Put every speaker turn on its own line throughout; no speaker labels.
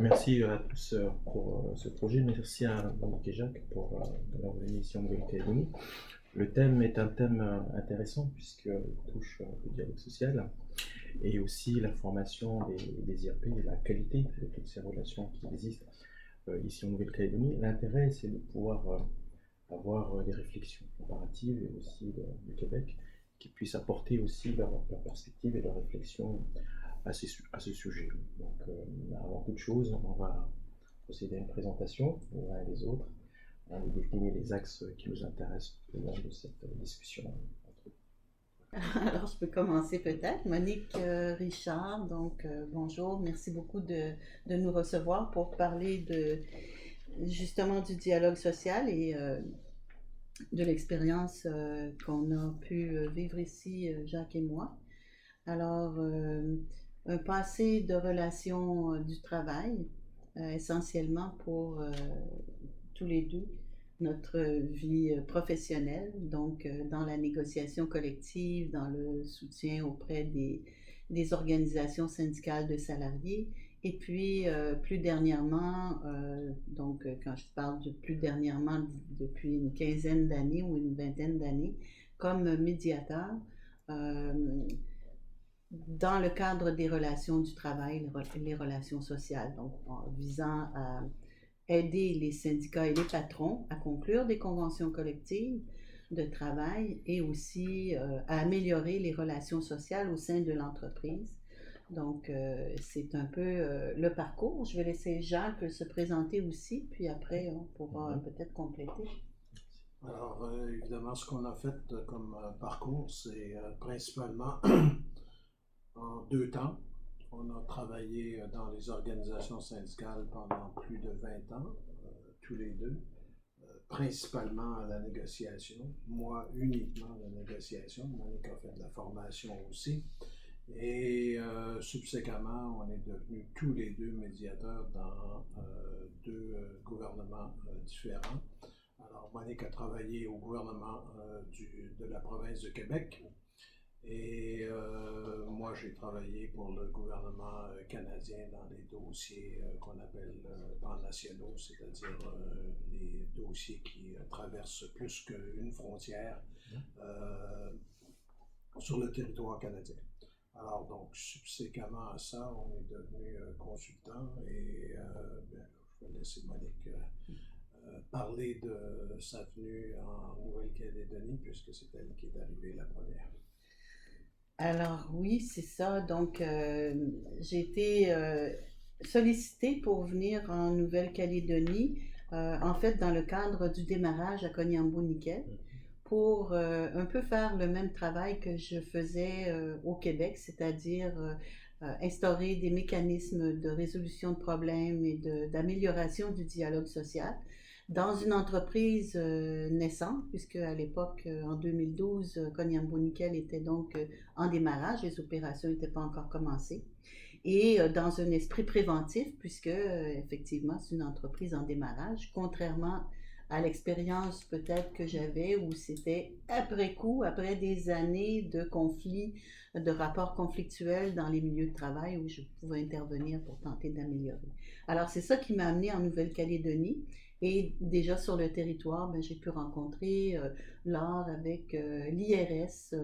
Merci à tous pour ce projet. Merci à Monique et Jacques pour leur émission Nouvelle-Calédonie. Le thème est un thème intéressant puisqu'il touche le dialogue social et aussi la formation des IRP et la qualité de toutes ces relations qui existent ici en Nouvelle-Calédonie. L'intérêt, c'est de pouvoir avoir des réflexions comparatives et aussi du Québec qui puissent apporter aussi leur perspective et leur réflexion à ce sujet. Donc, avant toute chose, on va procéder à une présentation les uns et les autres, de définir les axes qui nous intéressent au long de cette discussion.
Alors, je peux commencer peut-être. Monique Richard, donc bonjour, merci beaucoup de nous recevoir pour parler justement du dialogue social et de l'expérience qu'on a pu vivre ici, Jacques et moi. Alors, un passé de relations du travail, essentiellement pour tous les deux, notre vie professionnelle, donc dans la négociation collective, dans le soutien auprès des organisations syndicales de salariés, et puis plus dernièrement, donc quand je parle de plus dernièrement, depuis une quinzaine d'années ou une vingtaine d'années, comme médiateur, dans le cadre des relations du travail, les relations sociales, donc en visant à aider les syndicats et les patrons à conclure des conventions collectives de travail et aussi à améliorer les relations sociales au sein de l'entreprise. Donc, c'est un peu le parcours. Je vais laisser Jacques se présenter aussi, puis après, on pourra peut-être compléter.
Alors, évidemment, ce qu'on a fait comme parcours, c'est principalement en 2 temps. On a travaillé dans les organisations syndicales pendant plus de 20 ans, tous les deux, principalement à la négociation. Moi, uniquement à la négociation. Monique a fait de la formation aussi. Et subséquemment, on est devenus tous les deux médiateurs dans 2 gouvernements différents. Alors, Monique a travaillé au gouvernement de la province de Québec. Et moi, j'ai travaillé pour le gouvernement canadien dans les dossiers qu'on appelle pan-nationaux, c'est-à-dire les dossiers qui traversent plus qu'une frontière sur le territoire canadien. Alors, donc, subséquemment à ça, on est devenu consultant et je vais laisser Monique parler de sa venue en Nouvelle-Calédonie, puisque c'est elle qui est arrivée la première.
Alors oui, c'est ça. Donc, j'ai été sollicitée pour venir en Nouvelle-Calédonie, en fait dans le cadre du démarrage à Koniambo-Nickel, pour un peu faire le même travail que je faisais au Québec, c'est-à-dire instaurer des mécanismes de résolution de problèmes et d'amélioration du dialogue social dans une entreprise naissante, puisque à l'époque, en 2012, Koniambo Nickel était donc en démarrage, les opérations n'étaient pas encore commencées, et dans un esprit préventif, puisque effectivement c'est une entreprise en démarrage, contrairement à l'expérience peut-être que j'avais où c'était après coup, après des années de conflits, de rapports conflictuels dans les milieux de travail où je pouvais intervenir pour tenter d'améliorer. Alors c'est ça qui m'a amené en Nouvelle-Calédonie. Et déjà sur le territoire, j'ai pu rencontrer l'art avec l'IRS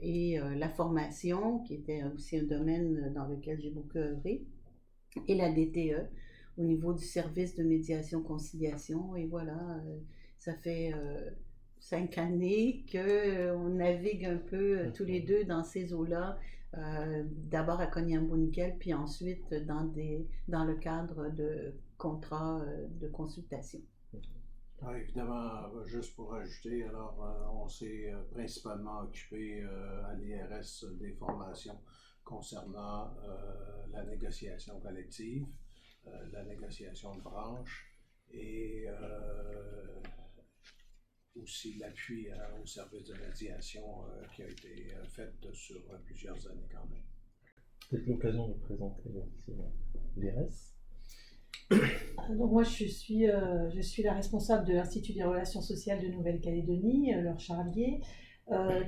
et la formation, qui était aussi un domaine dans lequel j'ai beaucoup œuvré, et la DTE au niveau du service de médiation-conciliation. Et voilà, ça fait 5 années qu'on navigue un peu tous les deux dans ces eaux-là, d'abord à Koniambo-Nickel, puis ensuite dans le cadre de contrats de consultation.
Ah, évidemment, juste pour ajouter, alors on s'est principalement occupé à l'IRS des formations concernant la négociation collective, la négociation de branche et aussi l'appui au service de médiation qui a été fait sur plusieurs années quand même.
Peut-être l'occasion de présenter aussi l'IRS.
Donc moi je suis la responsable de l'Institut des relations sociales de Nouvelle-Calédonie, leur charlier,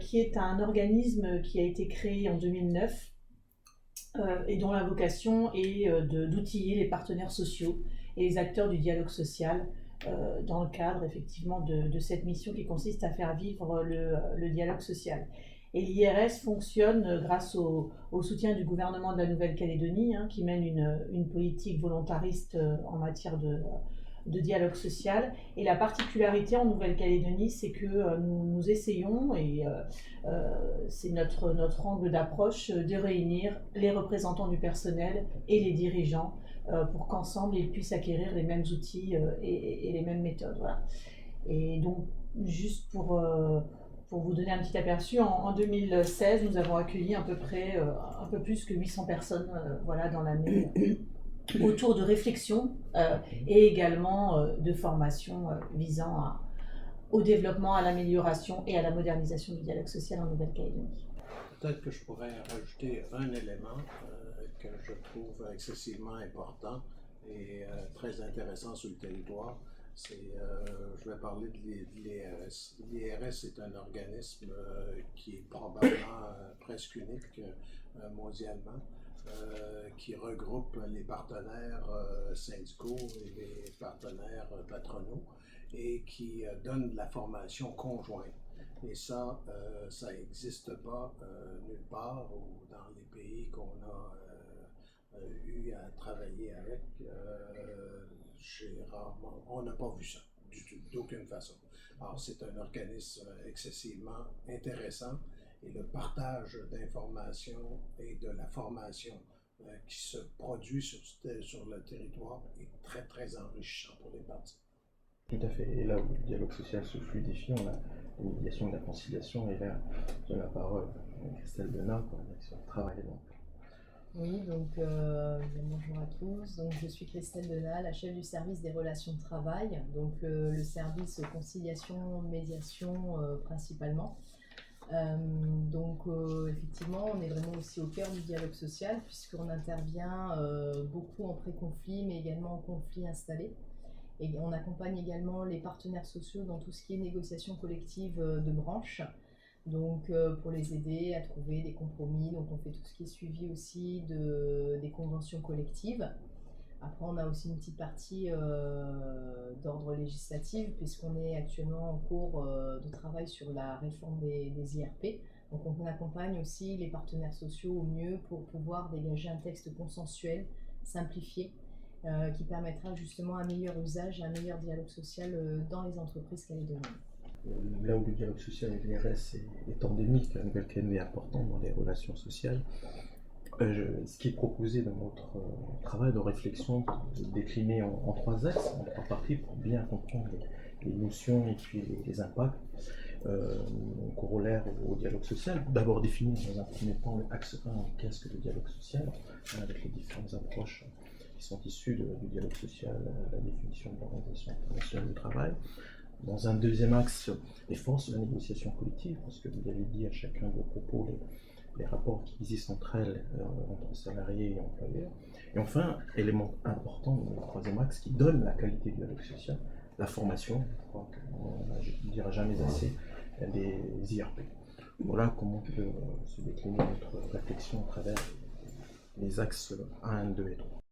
qui est un organisme qui a été créé en 2009 et dont la vocation est d'outiller les partenaires sociaux et les acteurs du dialogue social dans le cadre effectivement de cette mission qui consiste à faire vivre le dialogue social. Et l'IRS fonctionne grâce au soutien du gouvernement de la Nouvelle-Calédonie, qui mène une politique volontariste en matière de dialogue social. Et la particularité en Nouvelle-Calédonie, c'est que nous essayons, et c'est notre angle d'approche, de réunir les représentants du personnel et les dirigeants pour qu'ensemble ils puissent acquérir les mêmes outils et les mêmes méthodes. Voilà. Et donc, juste pour vous donner un petit aperçu, en 2016, nous avons accueilli à peu près un peu plus que 800 personnes voilà, dans l'année autour de réflexion et également de formation visant au développement, à l'amélioration et à la modernisation du dialogue social en Nouvelle-Calédonie.
Peut-être que je pourrais rajouter un élément que je trouve excessivement important et très intéressant sur le territoire. Je vais parler de l'IRS. L'IRS est un organisme qui est probablement presque unique mondialement, qui regroupe les partenaires syndicaux et les partenaires patronaux et qui donne de la formation conjointe. Et ça n'existe pas nulle part ou dans les pays qu'on a eu à travailler avec. On n'a pas vu ça du tout, d'aucune façon. Alors c'est un organisme excessivement intéressant et le partage d'informations et de la formation qui se produit sur le territoire est très très enrichissant pour les parties.
Tout à fait. Et là où le dialogue social se fluidifie, on a la médiation et la conciliation. Et là, je donne la parole à Christelle Denat pour la direction du travail.
Oui, donc bonjour à tous. Donc, je suis Christelle Denat, la chef du service des relations de travail, donc le service conciliation-médiation principalement. Effectivement, on est vraiment aussi au cœur du dialogue social puisqu'on intervient beaucoup en pré-conflit mais également en conflit installé. Et on accompagne également les partenaires sociaux dans tout ce qui est négociation collective de branche. Donc pour les aider à trouver des compromis, donc on fait tout ce qui est suivi aussi des conventions collectives. Après on a aussi une petite partie d'ordre législatif puisqu'on est actuellement en cours de travail sur la réforme des IRP. Donc on accompagne aussi les partenaires sociaux au mieux pour pouvoir dégager un texte consensuel, simplifié, qui permettra justement un meilleur usage et un meilleur dialogue social dans les entreprises calédoniennes.
Là où le dialogue social et l'IRS est endémique, la Nouvelle-Calédonie est importante dans les relations sociales. Ce qui est proposé dans notre travail de réflexion est décliné en trois axes, en trois parties, pour bien comprendre les notions et puis les impacts corollaires au dialogue social. D'abord définir dans un premier temps l'axe 1, qu'est-ce que le dialogue social, avec les différentes approches qui sont issues du dialogue social, la définition de l'Organisation internationale du travail. Dans un deuxième axe, les forces de la négociation collective, parce que vous avez dit à chacun de vos propos les rapports qui existent entre elles, entre salariés et employeurs. Et enfin, élément important, le troisième axe, qui donne la qualité du dialogue social, la formation, je crois qu'on ne dira jamais assez, des IRP. Voilà comment peut se décliner notre réflexion à travers les axes 1, 2 et 3.